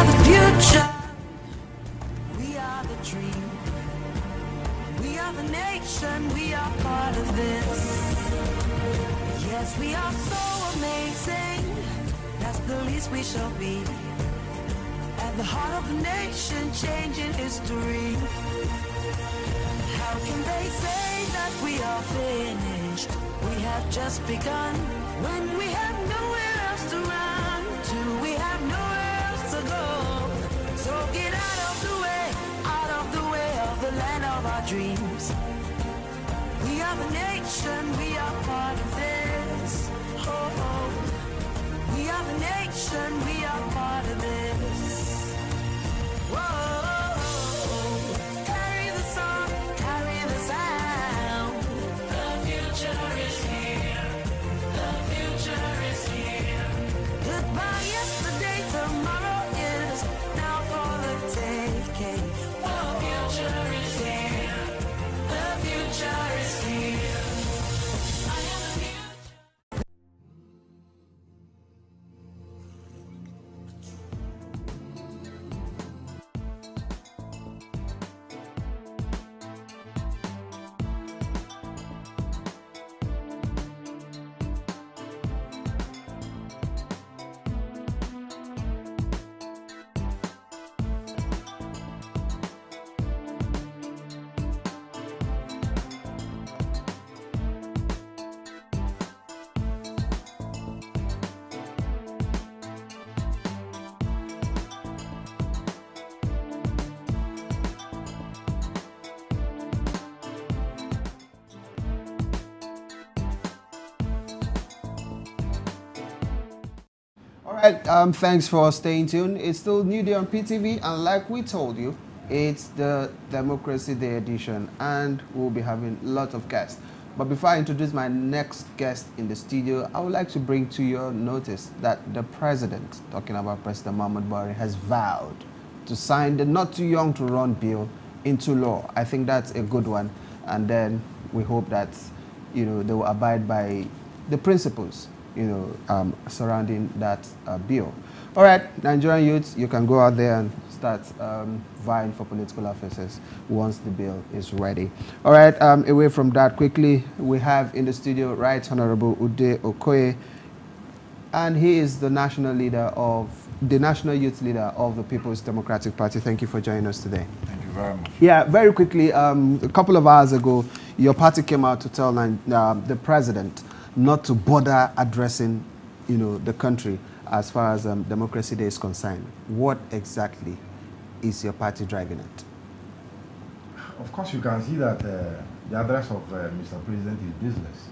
are the future. We are the dream. We are the nation. We are part of this. Yes, we are so amazing. That's the least we shall be. At the heart of the nation, changing history. How can they say that we are finished? We have just begun. When we have nowhere else to run to, we have nowhere else to go. So get out of the way of the land of our dreams. We are the nation, we are part of this. Oh. We are the nation, we are part of this. Whoa, carry the song, carry the sound. The future is here, the future is here. Goodbye yesterday, tomorrow is now for the taking. The future is here, the future is here. I am the future. All right, thanks for staying tuned. It's still New Day on PTV, and like we told you, it's the Democracy Day edition, and we'll be having lots of guests. But before I introduce my next guest in the studio, I would like to bring to your notice that the president, talking about President Muhammadu Buhari, has vowed to sign the Not Too Young to Run bill into law. I think that's a good one, and then we hope that, you know, they will abide by the principles, you know, surrounding that bill. All right, Nigerian youths, you can go out there and start vying for political offices once the bill is ready. All right, away from that, quickly, we have in the studio Right Honorable Udeh Okoye, and he is the national youth leader of the People's Democratic Party. Thank you for joining us today. Thank you very much. Yeah, very quickly, a couple of hours ago, your party came out to tell the president not to bother addressing, you know, the country as far as Democracy Day is concerned. What exactly is your party driving at? Of course, you can see that the address of Mr. President is business.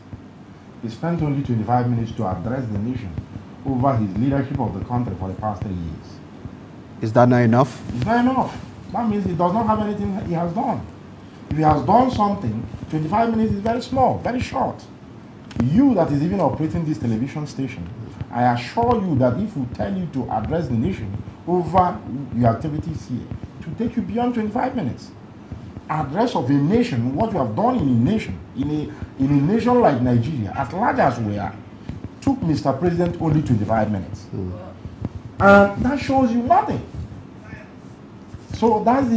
He spent only 25 minutes to address the nation over his leadership of the country for the past 3 years. Is that not enough? It's not enough. That means he does not have anything he has done. If he has done something, 25 minutes is very small, very short. You that is even operating this television station, I assure you that if we tell you to address the nation over your activities here, it will take you beyond 25 minutes. Address of a nation, what you have done in a nation, in a nation like Nigeria, as large as we are, took Mr. President only 25 minutes. And that shows you nothing. So that's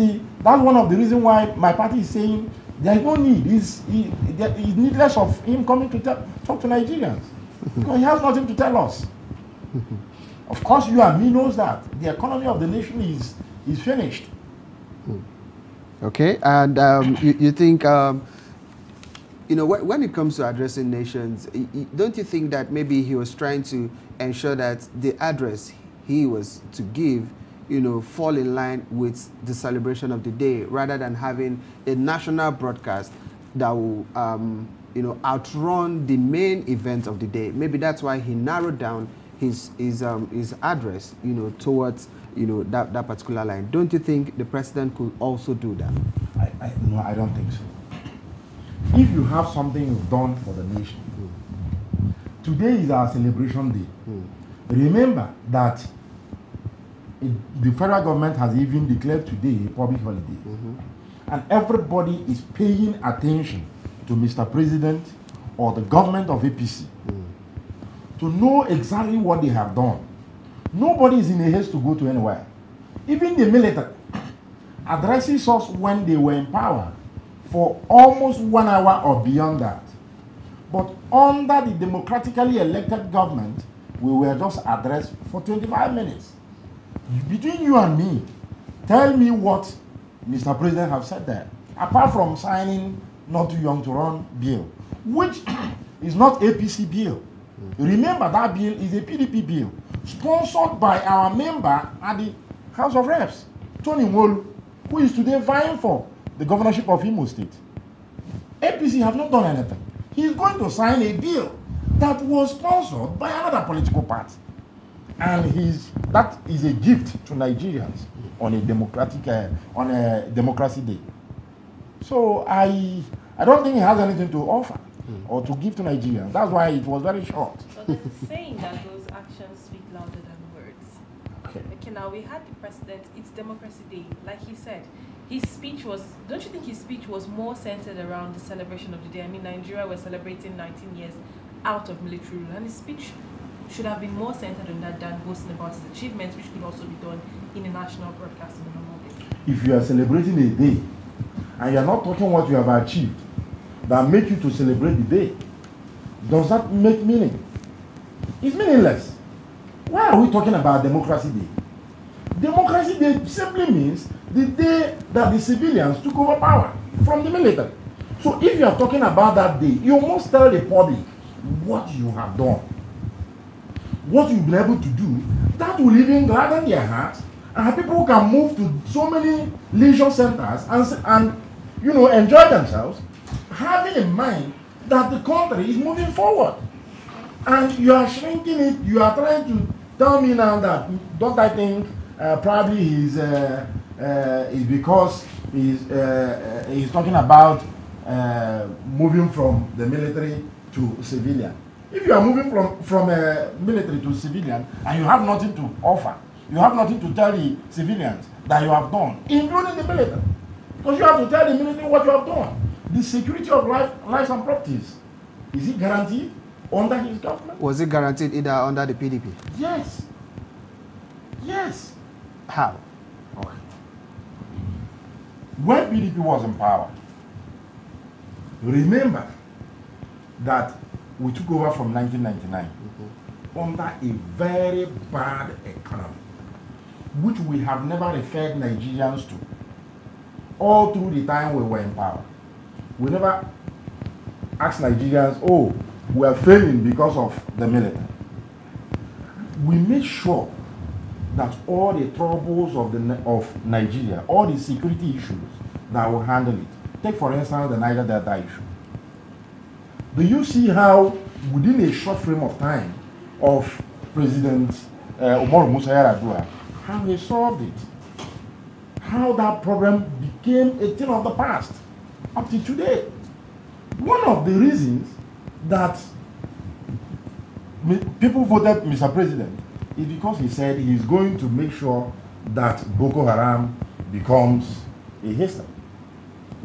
one of the reasons why my party is saying there is no need. It's needless of him coming to talk to Nigerians. Because he has nothing to tell us. Of course, you and me knows that the economy of the nation is finished. Okay, and you think, you know, when it comes to addressing nations, don't you think that maybe he was trying to ensure that the address he was to give, you know, fall in line with the celebration of the day, rather than having a national broadcast that will, you know, outrun the main event of the day? Maybe that's why he narrowed down his address, you know, towards, you know, that particular line. Don't you think the president could also do that? No, I don't think so. If you have something you've done for the nation, today is our celebration day. Remember that the federal government has even declared today a public holiday. And everybody is paying attention to Mr. President or the government of APC to know exactly what they have done. Nobody is in a haste to go to anywhere. Even the military addresses us when they were in power for almost 1 hour or beyond that. But under the democratically elected government, we were just addressed for 25 minutes. Between you and me, tell me what Mr. President have said there, apart from signing Not Too Young to Run bill, which is not APC bill. Remember, that bill is a PDP bill, sponsored by our member at the House of Reps, Tony Nwolu, who is today vying for the governorship of Imo State. APC have not done anything. He is going to sign a bill that was sponsored by another political party. And that is a gift to Nigerians on a democracy day. So I don't think he has anything to offer or to give to Nigerians. That's why it was very short. So there's a saying that those actions speak louder than words. Okay, now we had the president, it's Democracy Day. Like he said, his speech was, don't you think his speech was more centered around the celebration of the day? I mean, Nigeria was celebrating 19 years out of military rule, and his speech should have been more centered on that than boasting about his achievements, which could also be done in a national broadcast on a normal day. If you are celebrating a day, and you are not talking what you have achieved, that make you to celebrate the day, does that make meaning? It's meaningless. Why are we talking about Democracy Day? Democracy Day simply means the day that the civilians took over power from the military. So if you are talking about that day, you must tell the public what you have done, what you've been able to do. That will even gladden their hearts, and people can move to so many leisure centers and enjoy themselves, having in mind that the country is moving forward. And you are shrinking it. You are trying to tell me now that, don't I think probably is because he's talking about moving from the military to civilian. If you are moving from military to civilian and you have nothing to offer, you have nothing to tell the civilians that you have done, including the military, because you have to tell the military what you have done. The security of lives and properties, is it guaranteed under his government? Was it guaranteed either under the PDP? Yes. Yes. How? Okay. When PDP was in power, remember that we took over from 1999 under a very bad economy, which we have never referred Nigerians to all through the time we were in power. We never asked Nigerians, oh, we are failing because of the military. We made sure that all the troubles of Nigeria, all the security issues, that will handle it. Take, for instance, the Niger Delta issue. Do you see how, within a short frame of time of President Umaru Musa Yar'Adua, how he solved it? How that problem became a thing of the past up to today. One of the reasons that people voted Mr. President is because he said he's going to make sure that Boko Haram becomes a history.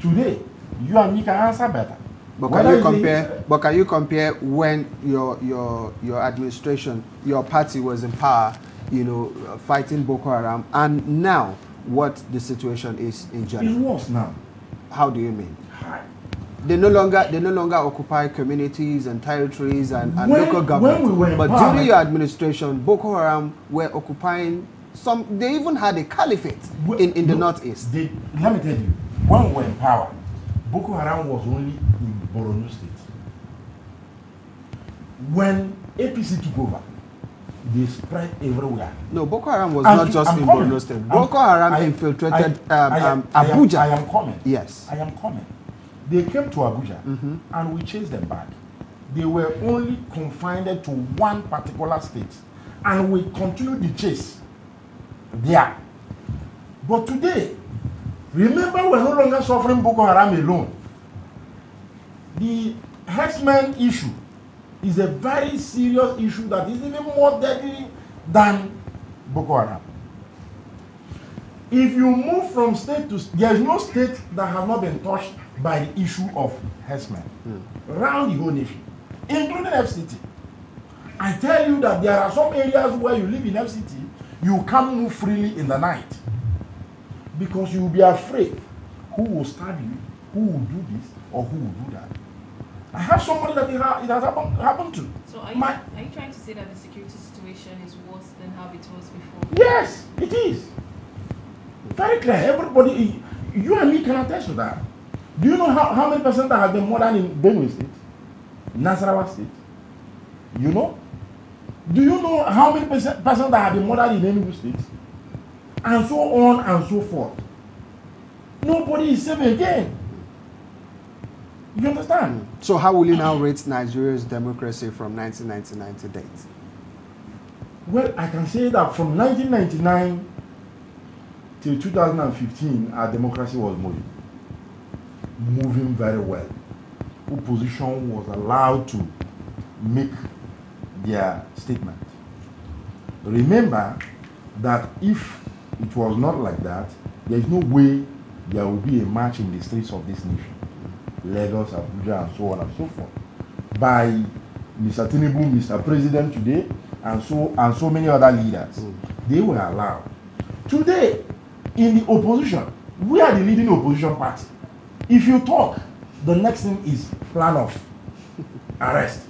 Today, you and me can answer better. But can you compare when your administration, your party was in power, fighting Boko Haram, and now what the situation is in general? It's worse now. How do you mean? They no longer occupy communities and territories and local government. But during your administration, Boko Haram were occupying some. They even had a caliphate in the northeast. Let me tell you, when we were in power, Boko Haram was only in Borno State. When APC took over, they spread everywhere. No, Boko Haram was not just in Borno State. Boko Haram infiltrated Abuja. I am coming. Yes. I am coming. They came to Abuja and we chased them back. They were only confined to one particular state, and we continued the chase there. But today, remember, we're no longer suffering Boko Haram alone. The herdsmen issue is a very serious issue that is even more deadly than Boko Haram. If you move from state to state, there is no state that has not been touched by the issue of herdsmen around the whole nation, including FCT. I tell you that there are some areas where you live in FCT, You can't move freely in the night because you will be afraid who will stab you, who will do this, or who will do that. I have somebody that it has happened to. So are you trying to say that the security situation is worse than how it was before? Yes, it is. Very clear. Everybody, you and me can attest to that. Do you know how many percent that have been murdered in Benue State? Nasarawa State? You know? Do you know how many percent that have been murdered in Enugu State? And so on and so forth. Nobody is safe again. You understand? So how will you now rate Nigeria's democracy from 1999 to date? Well, I can say that from 1999 till 2015, our democracy was moving very well. Opposition was allowed to make their statement. Remember that if it was not like that, there is no way there will be a march in the streets of this nation, Lagos, Abuja, and so on and so forth, by Mr. Tinubu, Mr. President today, and so many other leaders. They were allowed. Today, in the opposition, we are the leading opposition party. If you talk, the next thing is plan of arrest.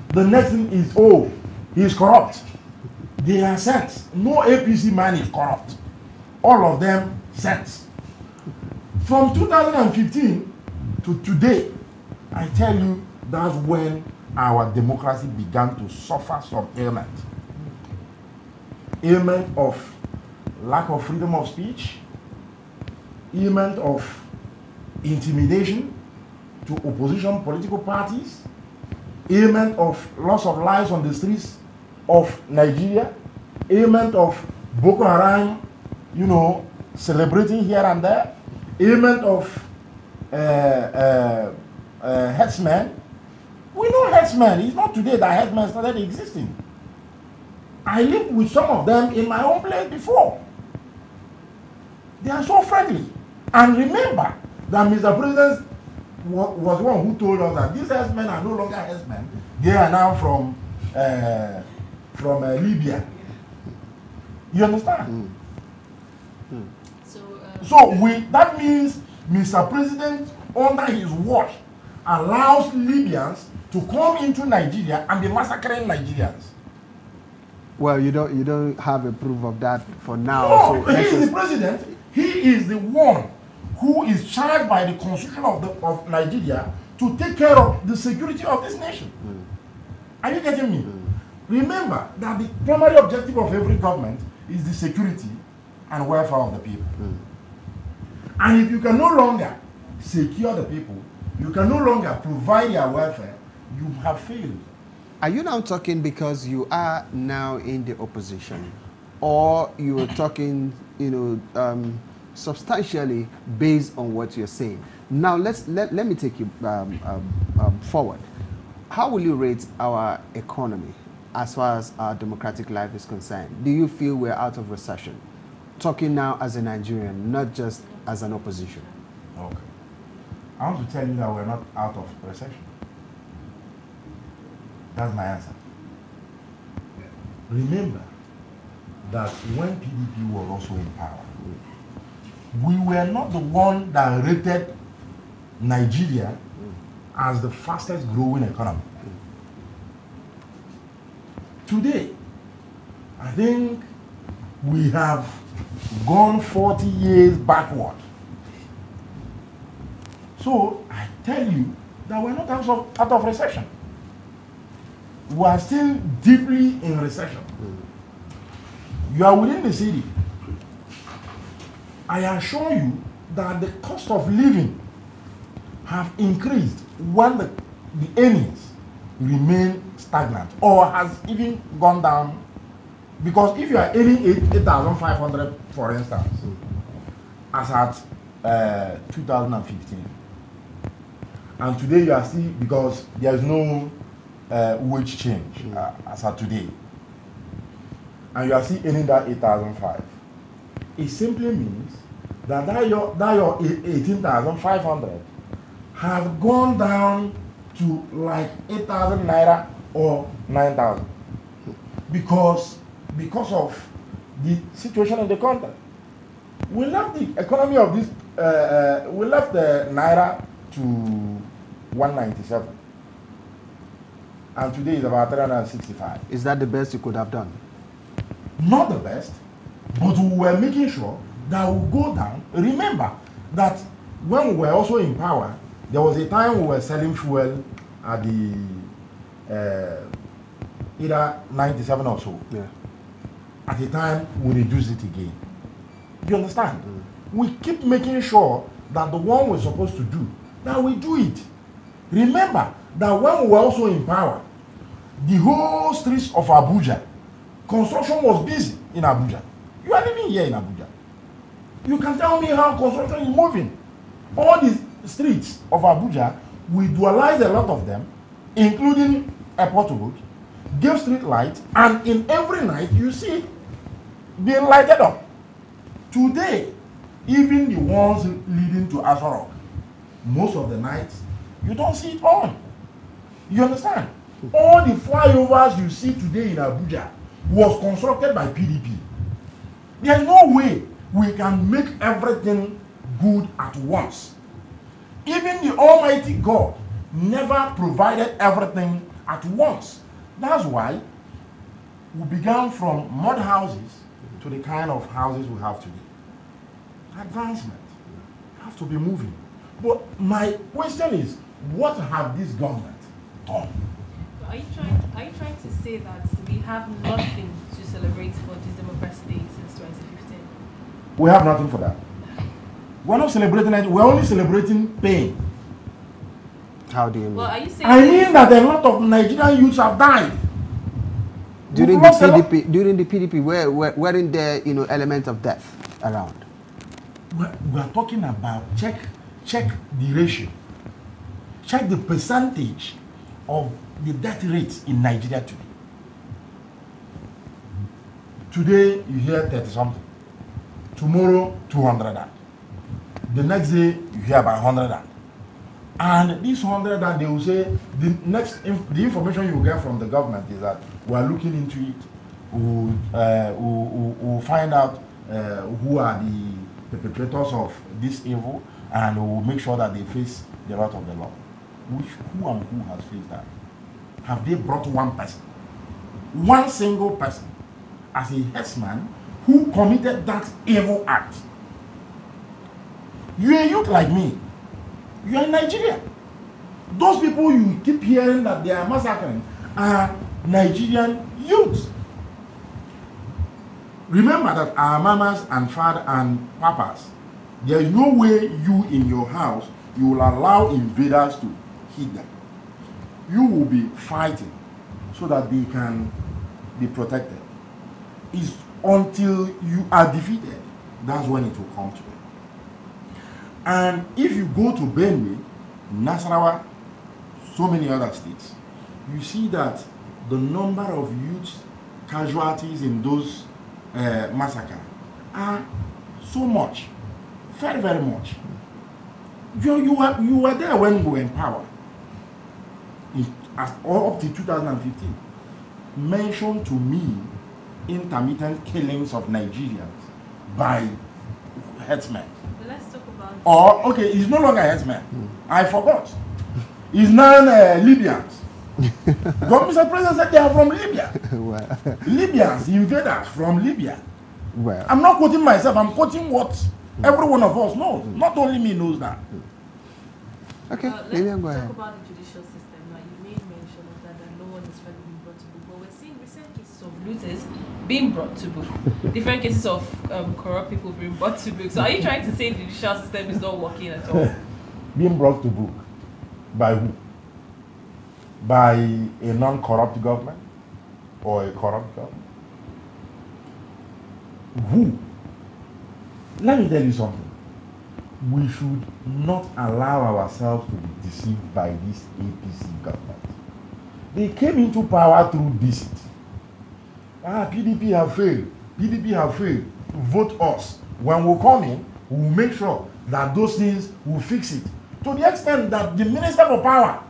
The next thing is, oh, he is corrupt. They are sent. No APC man is corrupt. All of them sent. From 2015 to today, I tell you, that's when our democracy began to suffer some ailment. Ailment of lack of freedom of speech, ailment of intimidation to opposition political parties, ailment of loss of lives on the streets of Nigeria, ailment of Boko Haram, you know, celebrating here and there, ailment of headsmen. We know headsmen. It's not today that headsmen started existing. I lived with some of them in my own place before. They are so friendly. And remember that Mr. President was one who told us that these headsmen are no longer headsmen. They are now from Libya. You understand? So that means Mr. President, under his watch, allows Libyans to come into Nigeria and be massacring Nigerians. Well, you don't have a proof of that for now. No, so he is the president. He is the one who is charged by the constitution of Nigeria to take care of the security of this nation. Are you getting me? Remember that the primary objective of every government is the security and welfare of the people. And if you can no longer secure the people, you can no longer provide their welfare, you have failed. Are you now talking because you are now in the opposition, or you are talking, substantially based on what you're saying? Now let me take you forward. How will you rate our economy as far as our democratic life is concerned? Do you feel we're out of recession? Talking now as a Nigerian, not just as an opposition. Okay. I want to tell you that we're not out of recession. That's my answer. Remember that when PDP was also in power, we were not the one that rated Nigeria as the fastest growing economy. Today, I think we have gone 40 years backward. So I tell you that we're not out of recession. We are still deeply in recession. You are within the city. I assure you that the cost of living have increased when the earnings remain stagnant or has even gone down. Because if you are earning 8,500, for instance, as at 2015, and today you are still, because there is no wage change as at today, and you are still earning that 8,500, it simply means that your 18,500 has gone down to like 8,000 naira or 9,000 because of the situation in the country. We left the economy of this, we left the Naira to 197. And today is about 365. Is that the best you could have done? Not the best, but we were making sure that we go down. Remember that when we were also in power, there was a time we were selling fuel at the either 97 or so. Yeah. At the time, we reduced it again. You understand? We keep making sure that the one we're supposed to do, that we do it. Remember that when we were also in power, the whole streets of Abuja, construction was busy in Abuja. You are living here in Abuja. You can tell me how construction is moving. All the streets of Abuja, we dualize a lot of them, including Airport Road, give street lights, and in every night you see it being lighted up. Today, even the ones leading to Aso Rock, most of the nights, you don't see it on. You understand? All the flyovers you see today in Abuja was constructed by PDP. There's no way we can make everything good at once. Even the Almighty God never provided everything at once. That's why we began from mud houses to the kind of houses we have today. Advancement. Have to be moving. But my question is, what have this government done? Are you trying to say that we have nothing to celebrate for this Democracy Day since 2015? We have nothing for that. We're not celebrating it, we're only celebrating pain. How do you mean? Well, are you saying I mean that a lot of Nigerian youths have died. During the PDP, weren't there, elements of death around? We are talking about check the ratio. Check the percentage of the death rates in Nigeria today. Today you hear 30 something. Tomorrow 200. The next day you hear about 100. And this 100 that they will say the information you will get from the government is that we are looking into it. We'll find out who are the perpetrators of this evil, and we'll make sure that they face the wrath of the law. Who and who has faced that? Have they brought one person, one single person, as a headsman who committed that evil act? You are a youth like me. You are in Nigeria. Those people you keep hearing that they are massacring are Nigerian youths. Remember that our mamas and fathers and papas, there is no way you in your house, you will allow invaders to hit them. You will be fighting so that they can be protected. It's until you are defeated, that's when it will come to it. And if you go to Benue, Nasarawa, so many other states, you see that the number of youth casualties in those massacres are so much, very, very much. You were there when we were in power, up to 2015. Mention to me intermittent killings of Nigerians by headsmen. Let's talk about... Or, okay, he's no longer headsmen. I forgot. He's now Libyans. Mr. President said they are from Libya. Well. Libyans, invaders from Libya. Well. I'm not quoting myself, I'm quoting what every one of us knows. Not only me knows that. Okay, let's talk about the judicial system. Now, you made mention of that no one is really being brought to book, but we're seeing recent cases of looters being brought to book, different cases of corrupt people being brought to book. So are you trying to say the judicial system is not working at all? Being brought to book by who? By a non-corrupt government or a corrupt government? Who? Let me tell you something. We should not allow ourselves to be deceived by this APC government. They came into power through deceit. PDP have failed. PDP have failed. Vote us. When we come in, we will make sure that those things will fix it. To the extent that the Minister for Power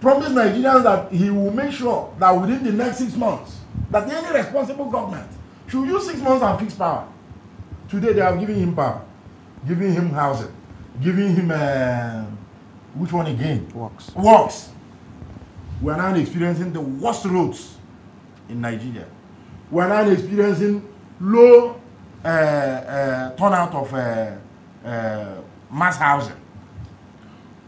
promised Nigerians that he will make sure that within the next 6 months, that any responsible government Should use 6 months and fix power. Today they are giving him power, giving him housing, giving him which one again? Works. We are now experiencing the worst roads in Nigeria. We are now experiencing low turnout of mass housing.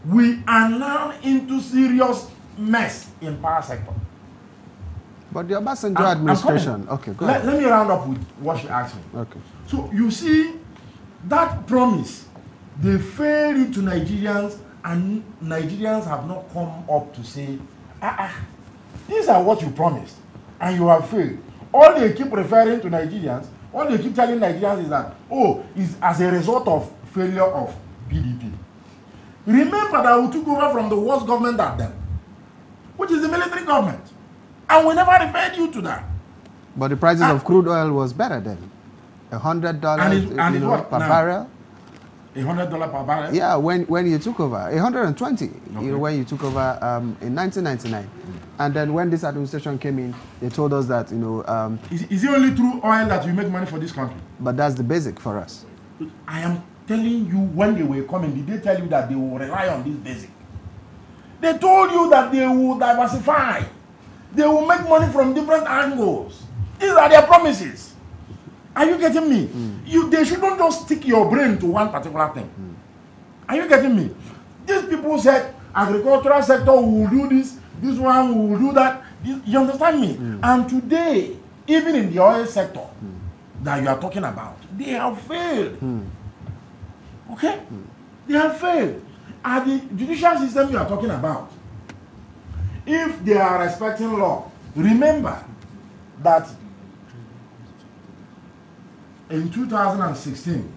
We are now into serious mess in power sector. But the Obasanjo administration, okay, go ahead. Let me round up with what she asked me. Okay. So you see, that promise, they failed it to Nigerians, and Nigerians have not come up to say, these are what you promised, and you have failed. All they keep referring to Nigerians, all they keep telling Nigerians is that, oh, it's as a result of failure of PDP. Remember that we took over from the worst government at them, which is the military government. And we never referred you to that. But the prices of crude oil was better then. $100 per barrel. $100 per barrel? Yeah, when you took over. 120 when you took over in 1999. And then when this administration came in, they told us that, is it only through oil that you make money for this country? But that's the basic for us. I am telling you, when they were coming, did they tell you that they will rely on this basic? They told you that they will diversify. They will make money from different angles. These are their promises. Are you getting me? They shouldn't just stick your brain to one particular thing. Are you getting me? These people said agricultural sector will do this, this one will do that. You understand me? And today, even in the oil sector that you are talking about, they have failed. Okay? They have failed. At the judicial system you are talking about, if they are respecting law, remember that in 2016,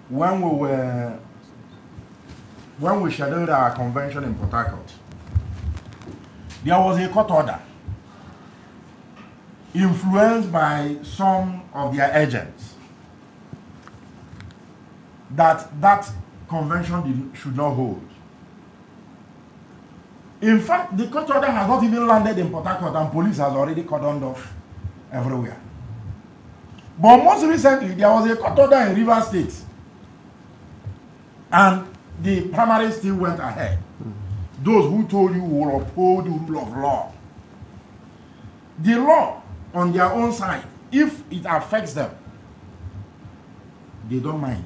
when we scheduled our convention in Port Harcourt, there was a court order influenced by some of their agents that convention should not hold. In fact, the court order has not even landed in Port Harcourt, and police has already cordoned off everywhere. But most recently, there was a court order in Rivers State, and the primary still went ahead. Those who told you will uphold the rule of law. The law, on their own side, if it affects them, they don't mind.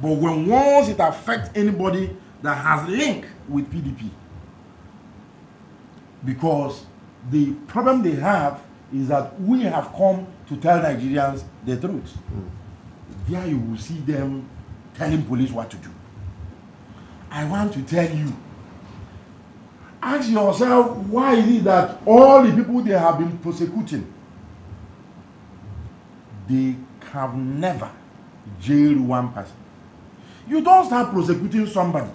But once it affects anybody that has link with PDP, because the problem they have is that we have come to tell Nigerians the truth. There you will see them telling police what to do. I want to tell you, ask yourself, why is it that all the people they have been prosecuting, they have never jailed one person? You don't start prosecuting somebody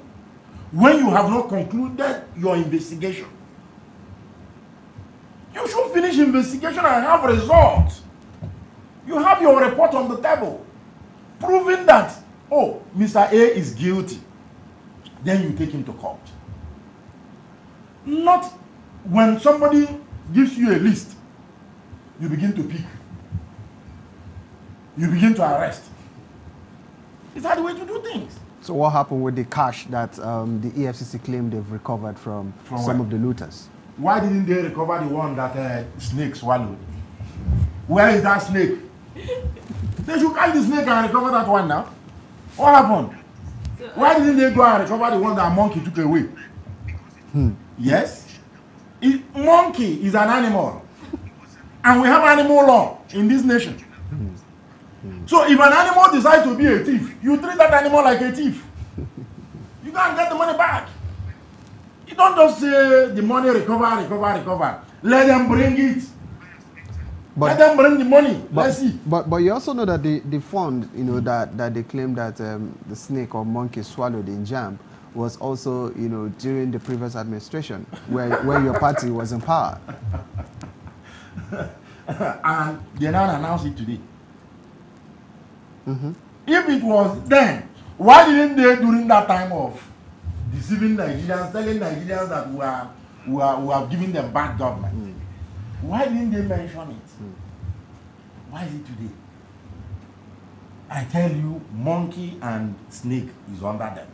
when you have not concluded your investigation. You should finish investigation and have results. You have your report on the table, proving that, oh, Mr. A is guilty. Then you take him to court. Not when somebody gives you a list, you begin to pick. You begin to arrest. Is that the way to do things? So what happened with the cash that the EFCC claimed they've recovered from some of the looters? Why didn't they recover the one that snake swallowed? Where is that snake? They should catch the snake and recover that one now. What happened? So, why didn't they go and recover the one that monkey took away? Yes? Monkey is an animal. And we have animal law in this nation. So if an animal decides to be a thief, you treat that animal like a thief. You can't get the money back. You don't just say the money recover. Let them bring it. Let them bring the money. Let's see. But you also know that the fund, that they claim that the snake or monkey swallowed in JAMB was also, during the previous administration where your party was in power. And they now announced it today. If it was then, why didn't they, during that time of deceiving Nigerians, telling Nigerians that we have given them bad government, why didn't they mention it? Why is it today? I tell you, monkey and snake is under them.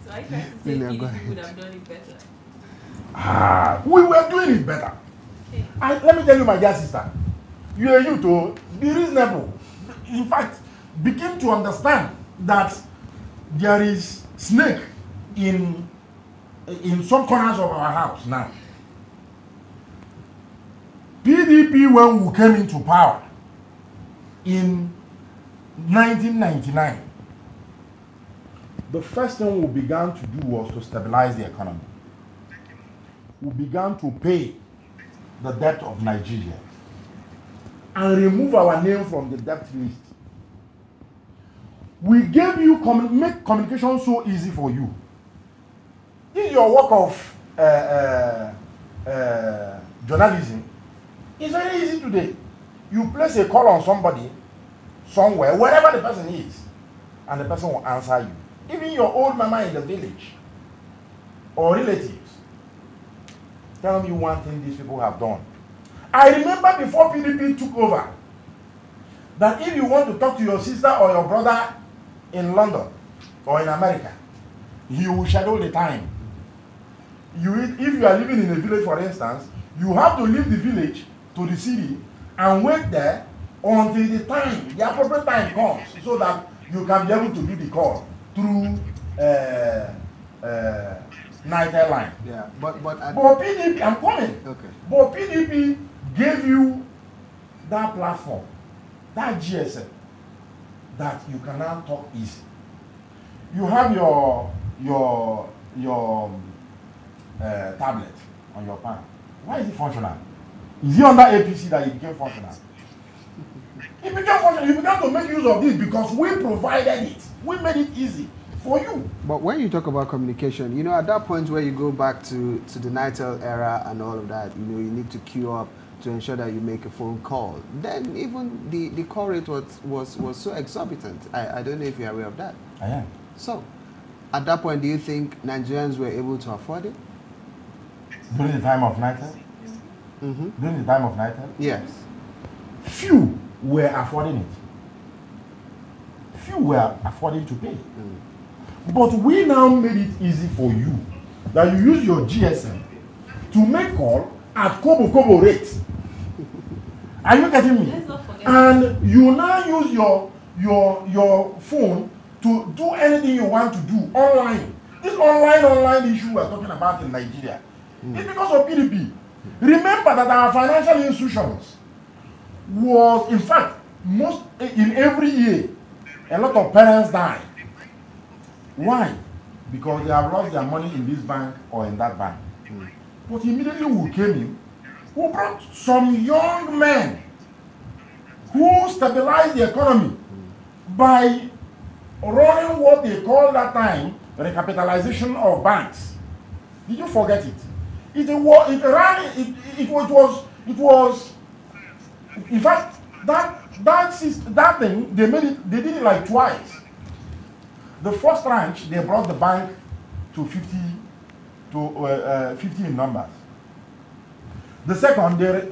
So I try to say PDP would have done it better. We were doing it better. Okay. Let me tell you, my dear sister, you are you to be reasonable. In fact, begin to understand that there is snake in some corners of our house now. PDP, when we came into power in 1999, the first thing we began to do was to stabilize the economy. We began to pay the debt of Nigeria and remove our name from the debt list. We gave you, make communication so easy for you. This is your work of journalism. It's very easy today. You place a call on somebody, somewhere, wherever the person is, and the person will answer you. Even your old mama in the village, or relatives. Tell me one thing these people have done. I remember before PDP took over, that if you want to talk to your sister or your brother in London or in America, you will schedule the time. If you are living in a village, for instance, you have to leave the village to the city and wait there until the appropriate time comes, so that you can be able to do the call through night airline. Yeah, but PDP, I'm coming. Okay. But PDP gave you that platform, that GSM, that you can now talk easy. You have your tablet on your palm. Why is it functional? Is it under APC that it became functional? It became functional. You began to make use of this because we provided it. We made it easy for you. But when you talk about communication, you know, at that point where you go back to the Nitel era and all of that, you know, you need to queue up to ensure that you make a phone call. Then even the call rate was so exorbitant. I don't know if you're aware of that. I am. So, at that point, do you think Nigerians were able to afford it? During the time of Nitel? Mm-hmm. During the time of Nitel? Yes. Few were affording it. Few were affording to pay. But we now made it easy for you that you use your GSM to make call at Kobo rate. Are you getting me? And you now use your phone to do anything you want to do online. This online issue we're talking about in Nigeria is because of PDP. Remember that our financial institutions was, in fact, in every year, a lot of parents die. Why? Because they have lost their money in this bank or in that bank. But immediately we came in, we brought some young men who stabilized the economy by running what they called that time recapitalization of banks. Did you forget it? It was in fact that thing they did it like twice. The first tranche they brought the bank to 50 in numbers. The second they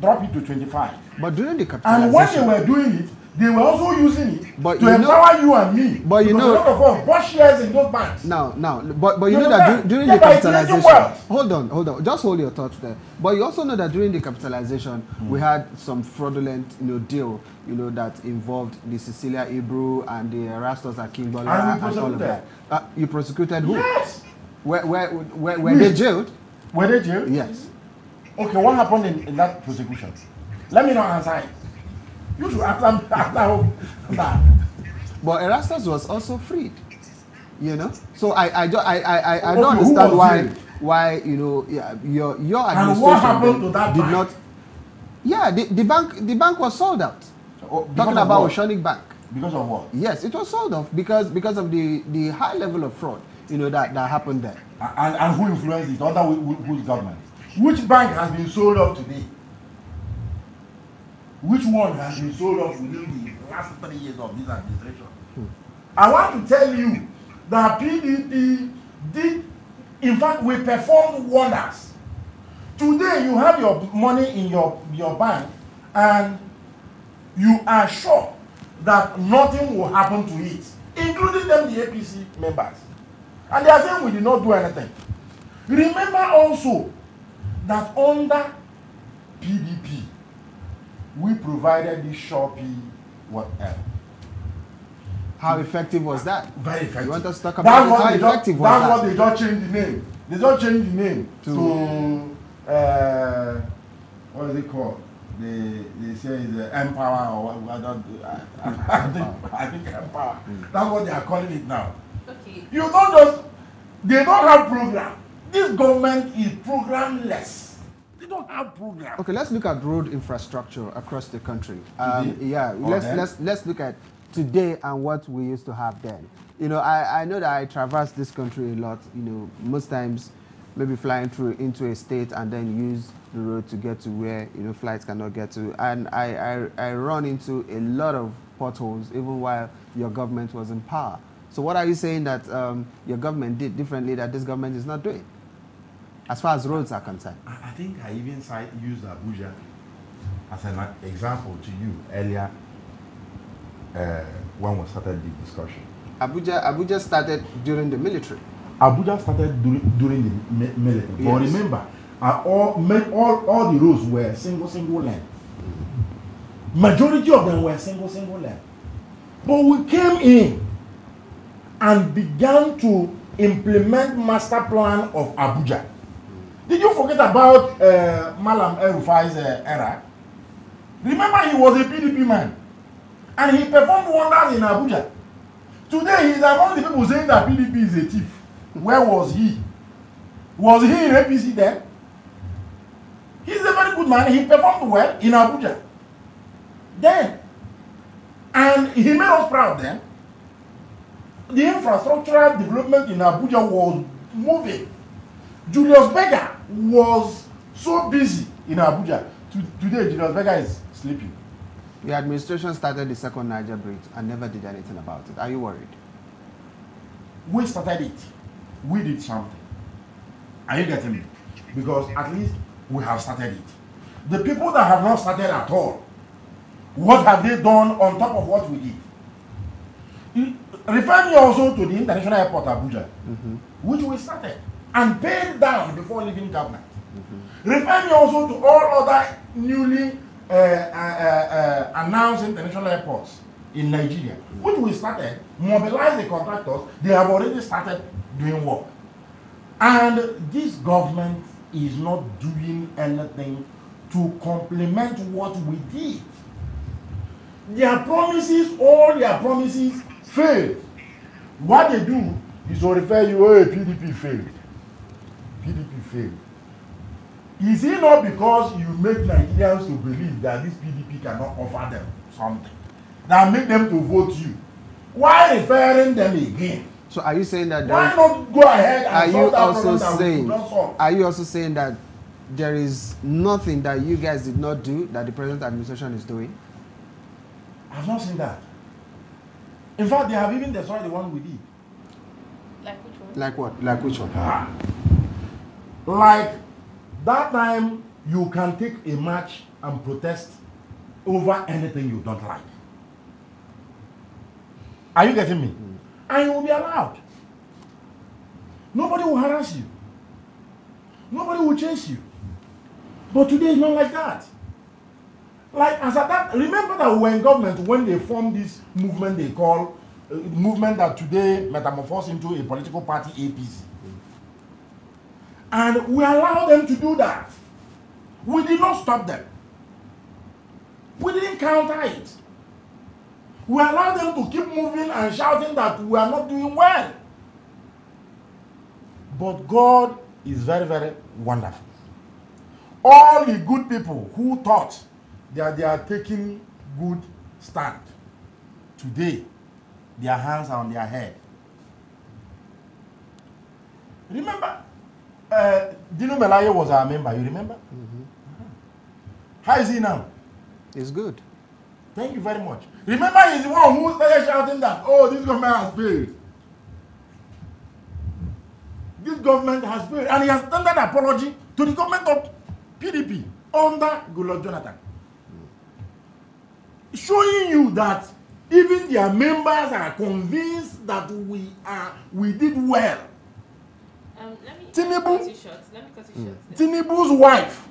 dropped it to 25. But during the capitalization, and when they were doing it, they were also using it to empower you and me. But you know, a lot of us bought shares in those banks. But you know that during the capitalization, hold on, just hold your thoughts there. But you also know that during the capitalization, we had some fraudulent, deal, that involved the Cecilia Ibru and the Erastus Akingbola and all of that. You prosecuted who? Yes. Were they jailed? Were they jailed? Yes. Okay, what happened in that prosecution? Let me not answer it. You should after that. But Erastus was also freed, So I don't understand why your administration and what happened to that did bank? not. Yeah, the bank was sold out. Talking about Oceanic Bank. Because of what? Yes, it was sold off because of the high level of fraud that happened there. And who influenced it? Under whose government? Which bank has been sold off today? Which one has been sold off within the last 3 years of this administration? I want to tell you that PDP did, in fact, we performed wonders. Today, you have your money in your bank, and you are sure that nothing will happen to it, including them, the APC members. And they are saying we did not do anything. Remember also that under PDP, we provided this Shopee whatever. How effective was that? Very effective. You want us to talk about how effective was that? That's what they just changed the name. They just changed the name to what is it called? They say it's Empower or I think Empower. That's what they are calling it now. Okay. You don't just, they don't have program. This government is programless. They don't have program. Okay, let's look at road infrastructure across the country. Yeah, let's look at today and what we used to have then. You know, I know that I traverse this country a lot. You know, most times maybe flying through into a state and then use the road to get to where, you know, flights cannot get to. And I run into a lot of potholes even while your government was in power. So what are you saying that your government did differently that this government is not doing, as far as roads are concerned? I think I even used Abuja as an example to you earlier when we started the discussion. Abuja started during the military. Abuja started during the military. Yes. But remember, all the roads were single lane. Majority of them were single lane. But we came in and began to implement master plan of Abuja. Did you forget about Malam El-Rufai's era? Remember, he was a PDP man. And he performed wonders in Abuja. Today, he is among the people saying that PDP is a thief. Where was he? Was he in APC then? He's a very good man. He performed well in Abuja. Then, and he made us proud then. The infrastructural development in Abuja was moving. Julius Berger was so busy in Abuja. Today, Julius Berger is sleeping. The administration started the second Niger bridge and never did anything about it. Are you worried? We started it. We did something. Are you getting me? Because at least we have started it. The people that have not started at all, what have they done on top of what we did? Refer me also to the International Airport Abuja, which we started and paid down before leaving government. Refer me also to all other newly announced international airports in Nigeria, which we started, mobilize the contractors. They have already started doing work. And this government is not doing anything to complement what we did. Their promises, all their promises failed. What they do is to refer you, oh, PDP failed. PDP failed. Is it not because you make Nigerians to believe that this PDP cannot offer them something that make them to vote you? Why referring them again? So are you saying that? Why not go ahead and solve that problem that we could not solve? Are you also saying that there is nothing that you guys did not do that the present administration is doing? I've not seen that. In fact, they have even destroyed the one we did. Like which one? Like what? Like which one? Like that time you can take a march and protest over anything you don't like. Are you getting me? And you will be allowed. Nobody will harass you. Nobody will chase you. But today it's not like that. Like as at that, remember that we were in government when they formed this movement they call movement that today metamorphosed into a political party, APC. And we allowed them to do that. We did not stop them. We didn't counter it. We allowed them to keep moving and shouting that we are not doing well. But God is very, very wonderful. All the good people who thought that they are taking good stand, today, their hands are on their head. Remember, Dino Melaye was our member, you remember? How is he now? It's good. Thank you very much. Remember, he's the one who started shouting that, oh, this government has failed. This government has failed. And he has tendered apology to the government of PDP under Goodluck Jonathan. showing you that even their members are convinced that we did well. Let me cut you short. Tinubu's wife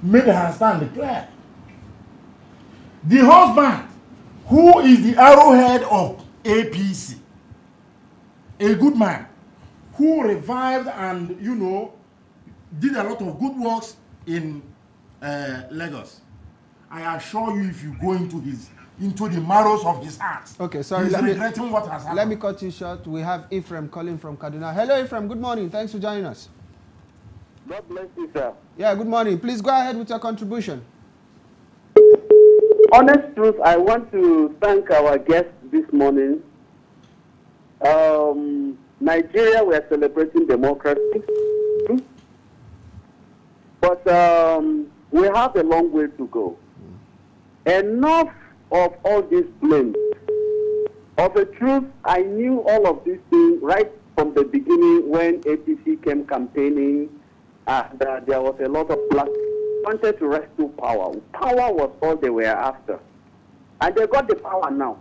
made her stand clear. The husband, who is the arrowhead of APC, a good man, who revived and, did a lot of good works in Lagos. I assure you, if you go into the marrows of his heart, okay, sorry, he's regretting what has happened. Let me cut you short. We have Ephraim calling from Kaduna. Hello, Ephraim. Good morning. Thanks for joining us. God bless you, sir. Yeah, good morning. Please go ahead with your contribution. Honest truth, I want to thank our guests this morning. Nigeria, we are celebrating democracy. But we have a long way to go. Enough of all these blames. Of the truth, I knew all of these things right from the beginning when APC came campaigning. There was a lot of black wanted to rescue power. Power was all they were after. And they got the power now.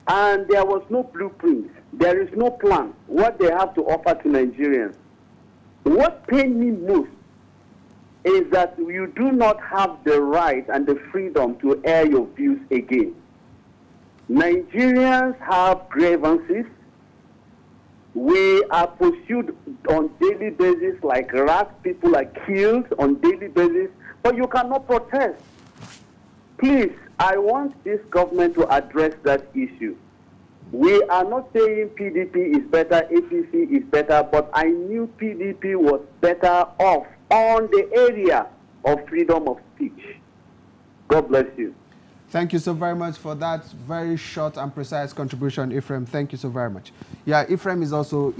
And there was no blueprint. There is no plan. What they have to offer to Nigerians. What pained me most is that you do not have the right and the freedom to air your views again. Nigerians have grievances. We are pursued on daily basis like rats. People are killed on daily basis, but you cannot protest. Please, I want this government to address that issue. We are not saying PDP is better, APC is better, but I knew PDP was better off on the area of freedom of speech. God bless you. Thank you so very much for that very short and precise contribution, Ephraim. Thank you so very much. Yeah, Ephraim is also,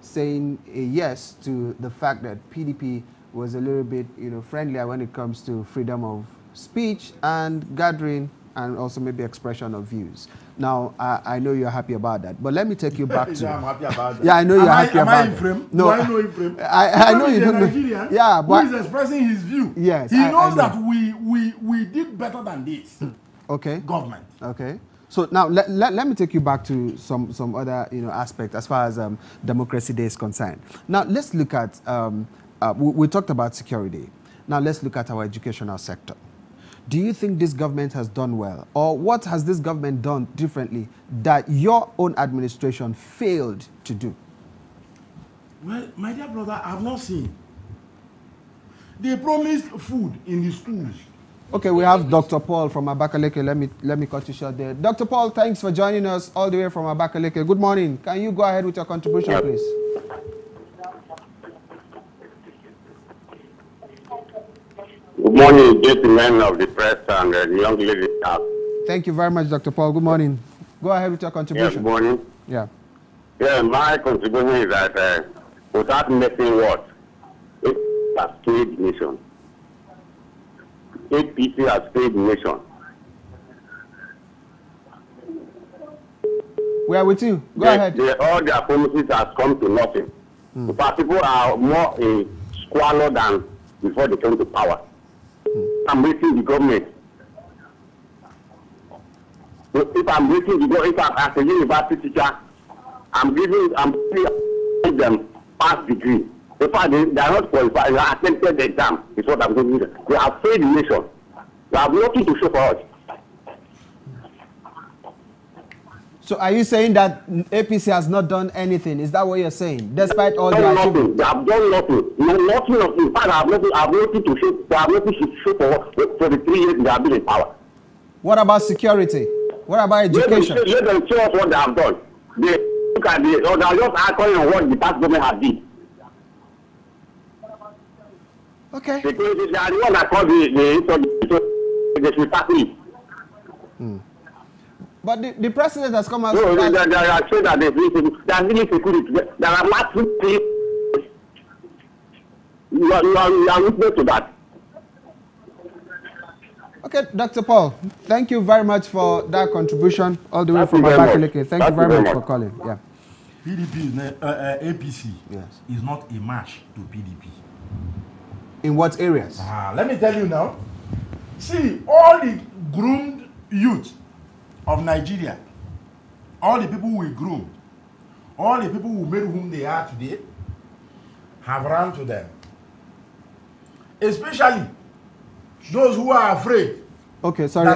saying a yes to the fact that PDP was a little bit, friendlier when it comes to freedom of speech and gathering and also maybe expression of views. Now, I know you're happy about that, but let me take you back to... I'm happy about that. Yeah, I know you're happy about that. Ephraim? No, Do I know Ephraim? I know you don't know. Nigerian, yeah, but... who is expressing his view. Yes, he knows that we did better than this. Okay. Government. Okay. So now let me take you back to some other aspect as far as Democracy Day is concerned. Now let's look at we talked about security. Now let's look at our educational sector. Do you think this government has done well, or what has this government done differently that your own administration failed to do? Well, my dear brother, I have not seen. They promised food in the schools. Okay, we have Dr. Paul from Abakaleke. Let me cut you short there. Dr. Paul, thanks for joining us all the way from Abakaleke. Good morning. Can you go ahead with your contribution, please? Good morning, gentlemen of the press and the young lady staff. Thank you very much, Dr. Paul. Good morning. Go ahead with your contribution. Yeah, good morning. Yeah. Yeah, my contribution is that without missing what? It has failed the nation. APC has failed the nation. We are with you. Go ahead. All their promises has come to nothing. In fact, people are more squalor than before they came to power. I'm raising the government. If I'm raising the government, if I'm as a university teacher, I'm giving them pass degree. In fact, they are not qualified. They have attempted the exam. Is what I'm going to do. They have failed the nation. They have nothing to show for us. So are you saying that APC has not done anything? Is that what you're saying? Despite all the achievements? They have done nothing. Nothing of, in fact, I have nothing to show. They have nothing to show for the 3 years they have been in power. What about security? What about education? Let them show us what they have done. They look at the, or they are just arguing on what the past government has did. Okay. Because they are the one that caused the should start with. But the president has come out. No, they are saying that they are really security. There are massive things. You are witness to that. Okay, Dr. Paul, thank you very much for that contribution all the way from Abakaleke. Thank you very much for calling. Yeah. PDP, APC yes, is not a match to PDP. In what areas? Let me tell you now. See, all the groomed youth of Nigeria, all the people we groomed, all the people who made whom they are today, have run to them. Especially those who are afraid. Okay, sorry,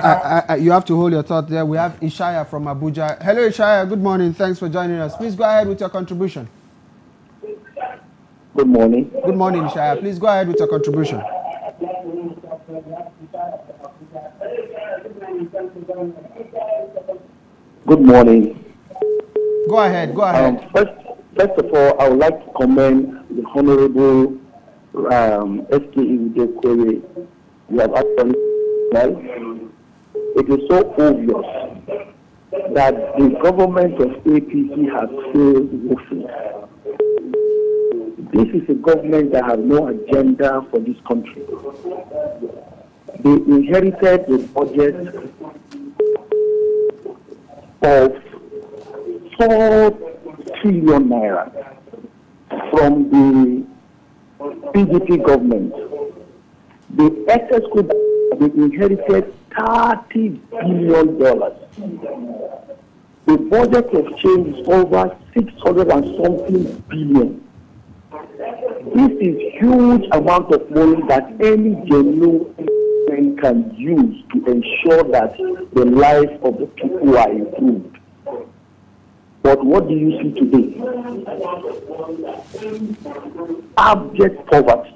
you have to hold your thought there. We have Ishaya from Abuja. Hello, Ishaya. Good morning. Thanks for joining us. Please go ahead with your contribution. Good morning. Good morning, Ishaya. Please go ahead with your contribution. Good morning. Go ahead. Go ahead. First of all, I would like to commend the Honorable Udeh Okoye. You have actually well. It is so obvious that the government of APC has failed woefully. This is a government that has no agenda for this country. They inherited a budget of 4 trillion naira from the PDP government. The excess could they inherited $30 billion. The budget of change is over 600 and something billion. This is huge amount of money that any genuine can use to ensure that the lives of the people are improved. But what do you see today? Abject poverty.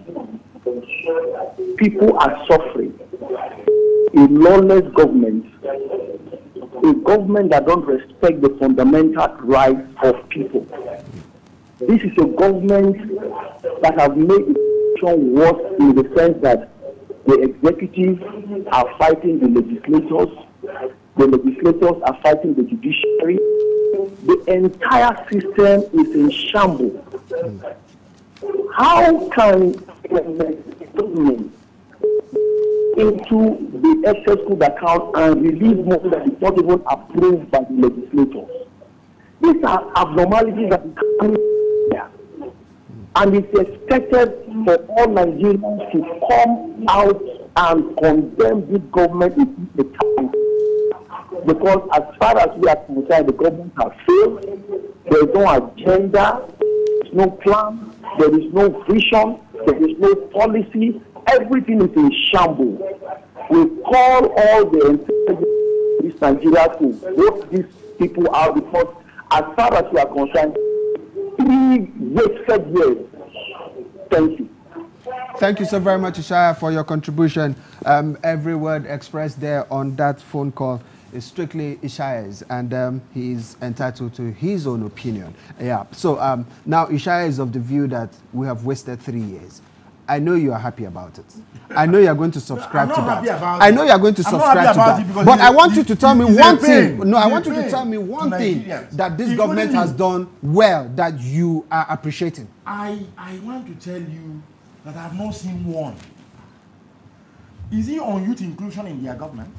People are suffering. A lawless government, a government that don't respect the fundamental rights of people. This is a government that has made the situation worse in the sense that the executive are fighting the legislators are fighting the judiciary. The entire system is in shambles. How can government into the excess food account and release money that is not even approved by the legislators? These are abnormalities that are coming here. And it's expected for all Nigerians to come out and condemn this government in the time. Because as far as we are concerned, the government has failed. There is no agenda, there is no plan, there is no vision, there is no policy. Everything is in shambles. We call all the this Nigeria to vote these people out because as far as we are concerned, 3 wasted years. Thank you. Thank you so very much, Ishaya, for your contribution. Every word expressed there on that phone call is strictly Ishaya's, and he's entitled to his own opinion. Yeah. So now Ishaya is of the view that we have wasted 3 years. I know you are happy about it. I know you are going to subscribe to that. I know you are going to subscribe to that. But I want you to tell me one thing. No, I want you to tell me one thing that this government has done well that you are appreciating. I want to tell you that I have not seen one. Is he on youth inclusion in their government?